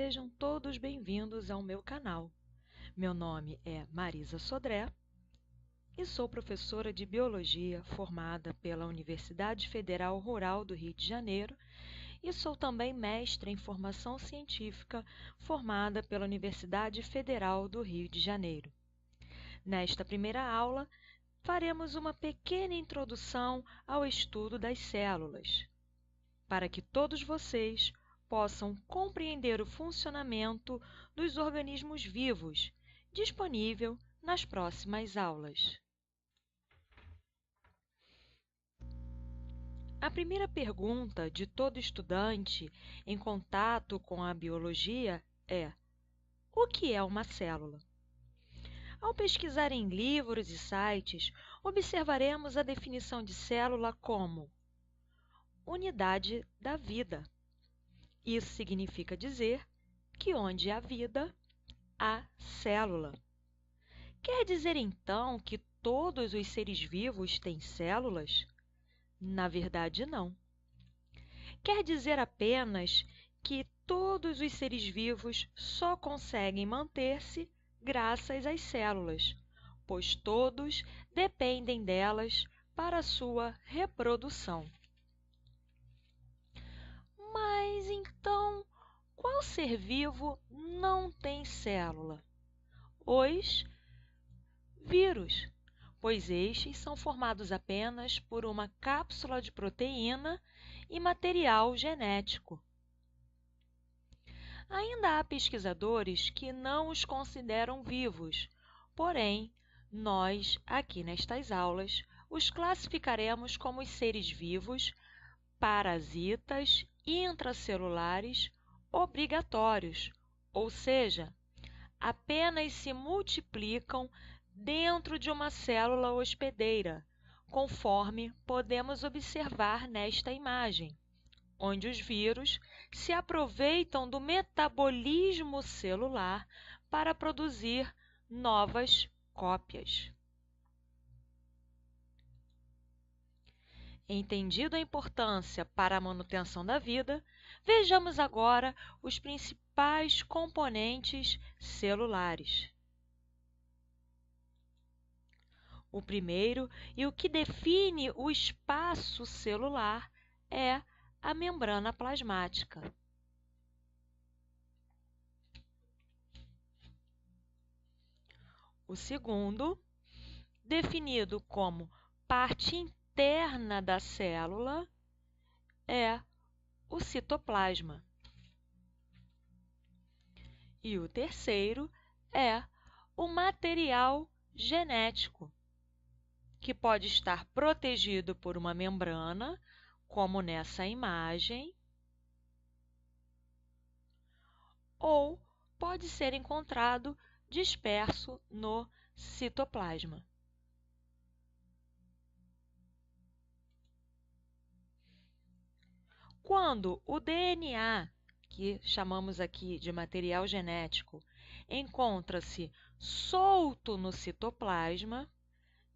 sejam todos bem-vindos ao meu canal. Meu nome é Marisa Sodré e sou professora de Biologia formada pela Universidade Federal Rural do Rio de Janeiro e sou também mestre em Formação Científica formada pela Universidade Federal do Rio de Janeiro. Nesta primeira aula, faremos uma pequena introdução ao estudo das células, para que todos vocês possam compreender o funcionamento dos organismos vivos, disponível nas próximas aulas. A primeira pergunta de todo estudante em contato com a biologia é: o que é uma célula? Ao pesquisar em livros e sites, observaremos a definição de célula como unidade da vida. Isso significa dizer que onde há vida, há célula. Quer dizer então que todos os seres vivos têm células? Na verdade, não. Quer dizer apenas que todos os seres vivos só conseguem manter-se graças às células, pois todos dependem delas para a sua reprodução. Mas então, qual ser vivo não tem célula? Os vírus, pois estes são formados apenas por uma cápsula de proteína e material genético. Ainda há pesquisadores que não os consideram vivos, porém, nós, aqui nestas aulas, os classificaremos como os seres vivos, parasitas, intracelulares, obrigatórios, ou seja, apenas se multiplicam dentro de uma célula hospedeira, conforme podemos observar nesta imagem, onde os vírus se aproveitam do metabolismo celular para produzir novas cópias. Entendido a importância para a manutenção da vida, vejamos agora os principais componentes celulares. O primeiro e o que define o espaço celular é a membrana plasmática. O segundo, definido como parte interna da célula, é o citoplasma. E o terceiro é o material genético, que pode estar protegido por uma membrana, como nessa imagem, ou pode ser encontrado disperso no citoplasma. Quando o DNA, que chamamos aqui de material genético, encontra-se solto no citoplasma,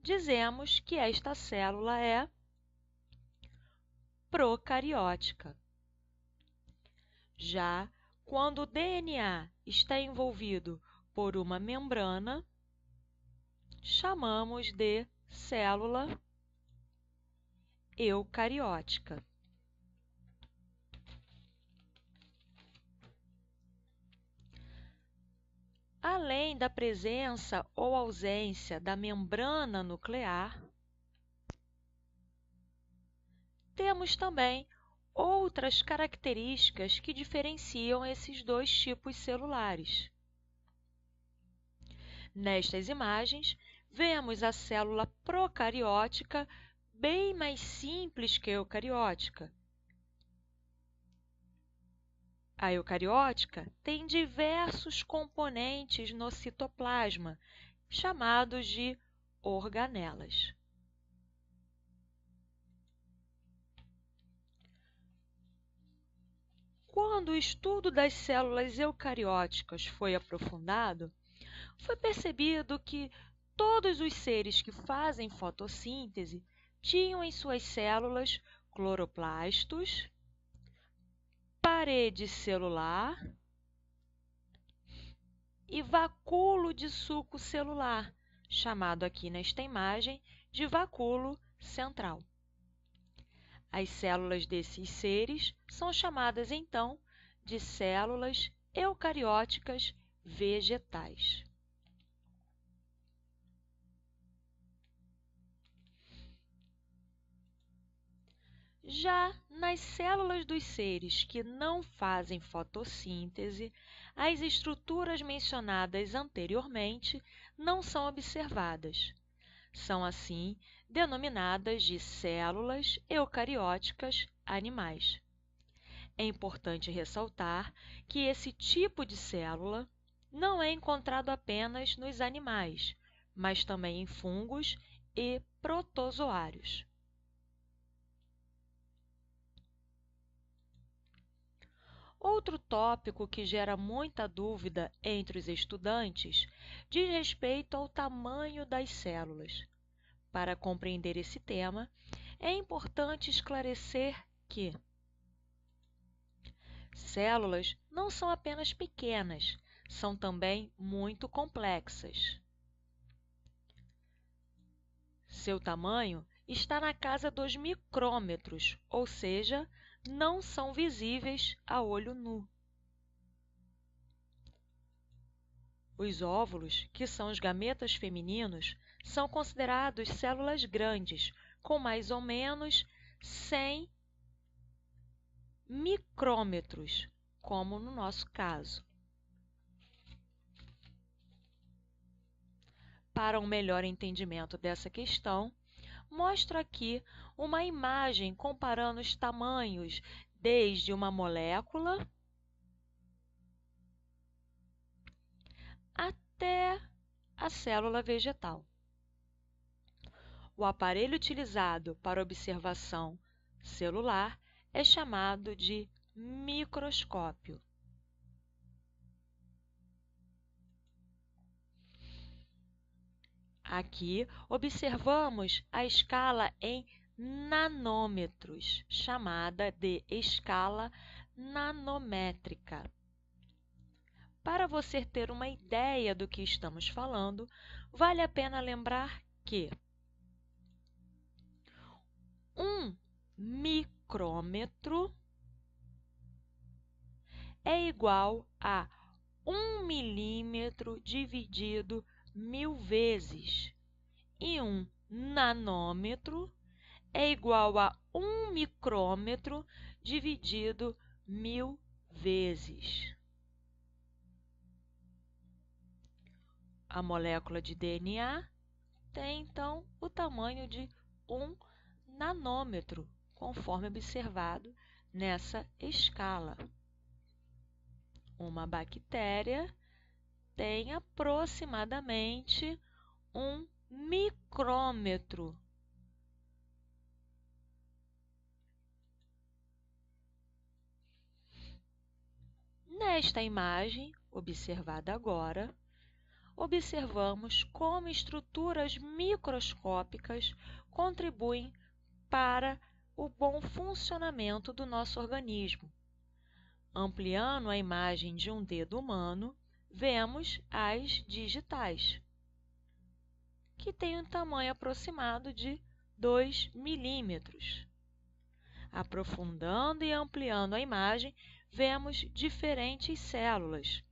dizemos que esta célula é procariótica. Já quando o DNA está envolvido por uma membrana, chamamos de célula eucariótica. Além da presença ou ausência da membrana nuclear, temos também outras características que diferenciam esses dois tipos celulares. Nestas imagens, vemos a célula procariótica bem mais simples que a eucariótica. A eucariótica tem diversos componentes no citoplasma, chamados de organelas. Quando o estudo das células eucarióticas foi aprofundado, foi percebido que todos os seres que fazem fotossíntese tinham em suas células cloroplastos, parede celular e vacúolo de suco celular, chamado aqui nesta imagem de vacúolo central. As células desses seres são chamadas, então, de células eucarióticas vegetais. Já nas células dos seres que não fazem fotossíntese, as estruturas mencionadas anteriormente não são observadas. São, assim, denominadas de células eucarióticas animais. É importante ressaltar que esse tipo de célula não é encontrado apenas nos animais, mas também em fungos e protozoários. Outro tópico que gera muita dúvida entre os estudantes diz respeito ao tamanho das células. Para compreender esse tema, é importante esclarecer que células não são apenas pequenas, são também muito complexas. Seu tamanho está na casa dos micrômetros, ou seja, não são visíveis a olho nu. Os óvulos, que são os gametas femininos, são considerados células grandes, com mais ou menos 100 micrômetros, como no nosso caso. Para um melhor entendimento dessa questão, mostro aqui uma imagem comparando os tamanhos desde uma molécula até a célula vegetal. O aparelho utilizado para observação celular é chamado de microscópio. Aqui observamos a escala em nanômetros, chamada de escala nanométrica. Para você ter uma ideia do que estamos falando, vale a pena lembrar que um micrômetro é igual a 1 milímetro dividido 1000 vezes, e um nanômetro é igual a 1 micrômetro dividido 1000 vezes. A molécula de DNA tem, então, o tamanho de 1 nanômetro, conforme observado nessa escala. Uma bactéria tem aproximadamente 1 micrômetro. Nesta imagem, observada agora, observamos como estruturas microscópicas contribuem para o bom funcionamento do nosso organismo. Ampliando a imagem de um dedo humano, vemos as digitais, que têm um tamanho aproximado de 2 milímetros. Aprofundando e ampliando a imagem, vemos diferentes células,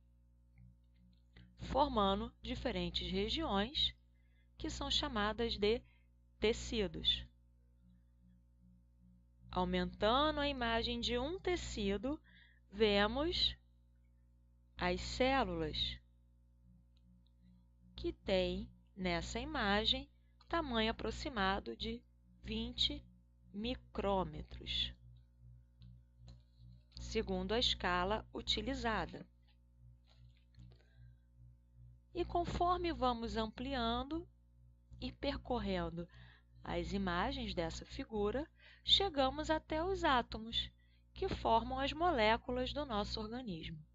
formando diferentes regiões, que são chamadas de tecidos. Aumentando a imagem de um tecido, vemos as células, que têm, nessa imagem, tamanho aproximado de 20 micrômetros, segundo a escala utilizada. E conforme vamos ampliando e percorrendo as imagens dessa figura, chegamos até os átomos, que formam as moléculas do nosso organismo.